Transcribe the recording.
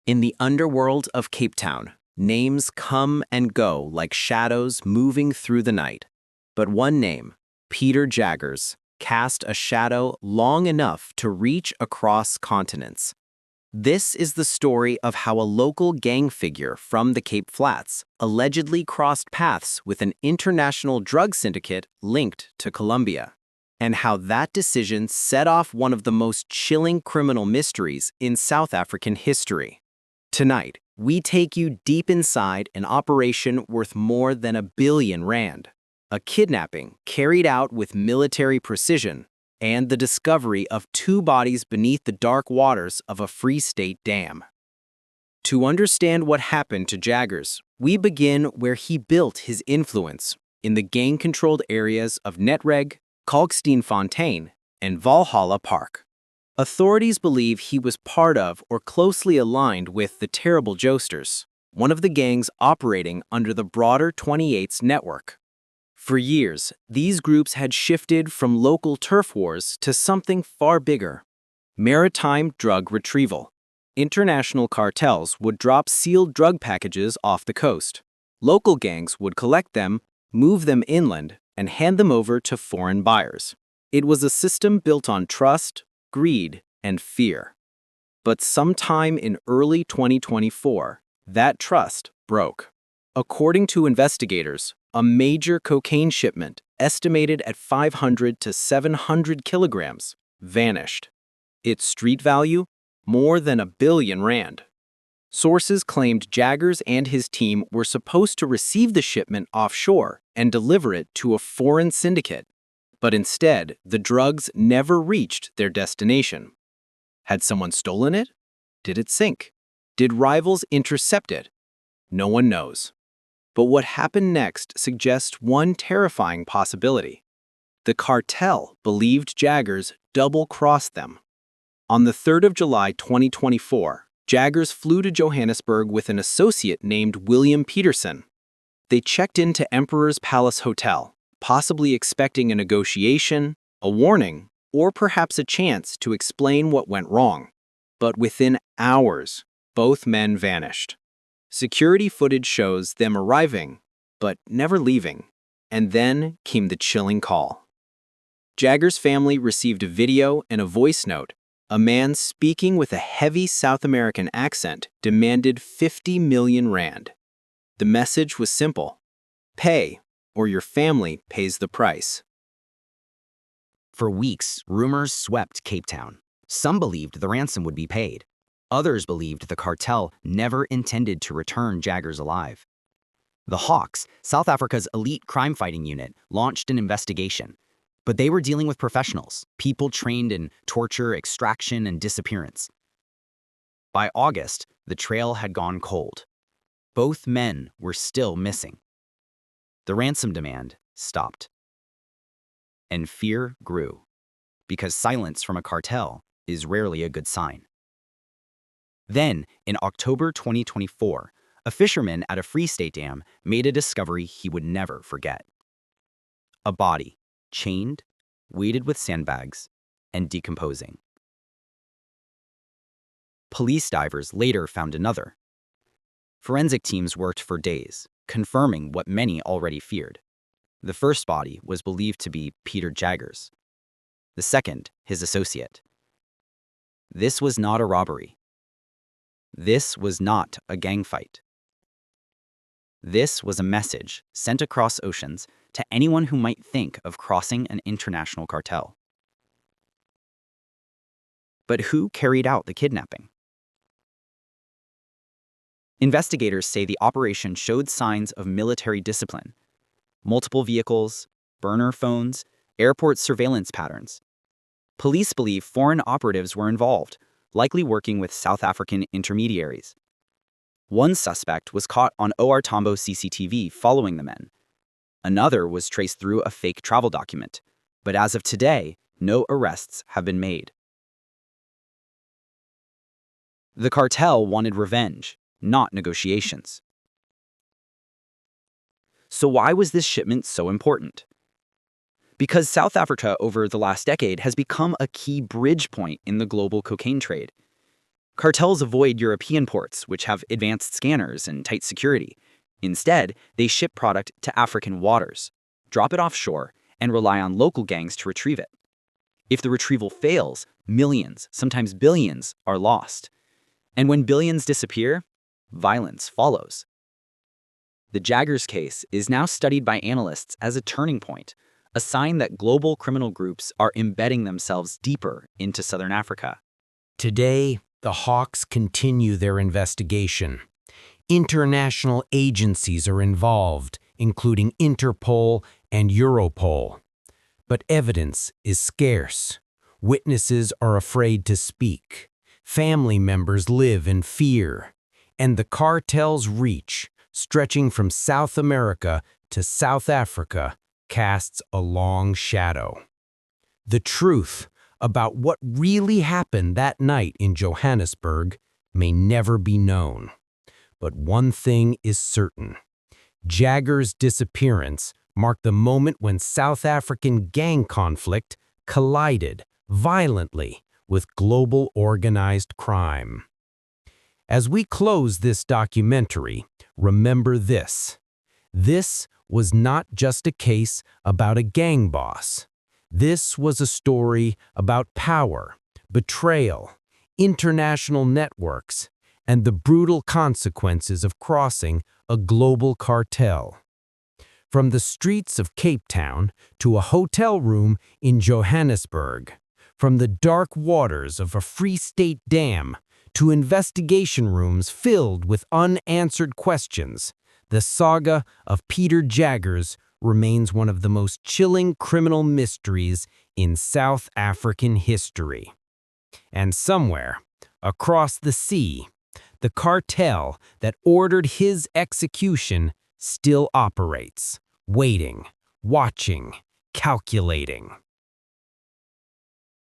In the underworld of Cape Town, names come and go like shadows moving through the night. But one name, Peter Jaggers, cast a shadow long enough to reach across continents. This is the story of how a local gang figure from the Cape Flats allegedly crossed paths with an international drug syndicate linked to Colombia, and how that decision set off one of the most chilling criminal mysteries in South African history. Tonight, we take you deep inside an operation worth more than R1 billion, a kidnapping carried out with military precision, and the discovery of 2 bodies beneath the dark waters of a Free State dam. To understand what happened to Jaggers, we begin where he built his influence, in the gang-controlled areas of Netreg, Kalksteenfontein, and Valhalla Park. Authorities believe he was part of or closely aligned with the Terrible Joesters, one of the gangs operating under the broader 28's network. For years, these groups had shifted from local turf wars to something far bigger: maritime drug retrieval. International cartels would drop sealed drug packages off the coast. Local gangs would collect them, move them inland, and hand them over to foreign buyers. It was a system built on trust, greed, and fear. But sometime in early 2024, that trust broke. According to investigators, a major cocaine shipment, estimated at 500 to 700 kilograms, vanished. Its street value? More than R1 billion. Sources claimed Jaggers and his team were supposed to receive the shipment offshore and deliver it to a foreign syndicate. But instead, the drugs never reached their destination. Had someone stolen it? Did it sink? Did rivals intercept it? No one knows. But what happened next suggests one terrifying possibility. The cartel believed Jaggers double-crossed them. On the 3rd of July 2024, Jaggers flew to Johannesburg with an associate named William Peterson. They checked into Emperor's Palace Hotel, possibly expecting a negotiation, a warning, or perhaps a chance to explain what went wrong. But within hours, both men vanished. Security footage shows them arriving, but never leaving. And then came the chilling call. Jaggers' family received a video and a voice note. A man speaking with a heavy South American accent demanded 50 million rand. The message was simple: pay, or your family pays the price. For weeks, rumors swept Cape Town. Some believed the ransom would be paid. Others believed the cartel never intended to return Jaggers alive. The Hawks, South Africa's elite crime-fighting unit, launched an investigation. But they were dealing with professionals, people trained in torture, extraction, and disappearance. By August, the trail had gone cold. Both men were still missing. The ransom demand stopped. And fear grew, because silence from a cartel is rarely a good sign. Then, in October 2024, a fisherman at a Free State dam made a discovery he would never forget. A body, chained, weighted with sandbags, and decomposing. Police divers later found another. Forensic teams worked for days, confirming what many already feared. The first body was believed to be Peter Jaggers. The second, his associate. This was not a robbery. This was not a gang fight. This was a message sent across oceans to anyone who might think of crossing an international cartel. But who carried out the kidnapping? Investigators say the operation showed signs of military discipline. Multiple vehicles, burner phones, airport surveillance patterns. Police believe foreign operatives were involved, likely working with South African intermediaries. One suspect was caught on OR Tambo CCTV following the men. Another was traced through a fake travel document, but as of today, no arrests have been made. The cartel wanted revenge, not negotiations. So why was this shipment so important? Because South Africa over the last decade has become a key bridge point in the global cocaine trade. Cartels avoid European ports, which have advanced scanners and tight security. Instead, they ship product to African waters, drop it offshore, and rely on local gangs to retrieve it. If the retrieval fails, millions, sometimes billions, are lost. And when billions disappear, violence follows. The Jaggers case is now studied by analysts as a turning point, a sign that global criminal groups are embedding themselves deeper into southern Africa. Today, the Hawks continue their investigation. International agencies are involved, including Interpol and Europol. But evidence is scarce. Witnesses are afraid to speak. Family members live in fear. And the cartel's reach, stretching from South America to South Africa, casts a long shadow. The truth about what really happened that night in Johannesburg may never be known. But one thing is certain. Jaggers' disappearance marked the moment when South African gang conflict collided violently with global organized crime. As we close this documentary, remember this. This was not just a case about a gang boss. This was a story about power, betrayal, international networks, and the brutal consequences of crossing a global cartel. From the streets of Cape Town to a hotel room in Johannesburg, from the dark waters of a Free State dam to investigation rooms filled with unanswered questions, the saga of Peter Jaggers remains one of the most chilling criminal mysteries in South African history. And somewhere, across the sea, the cartel that ordered his execution still operates, waiting, watching, calculating.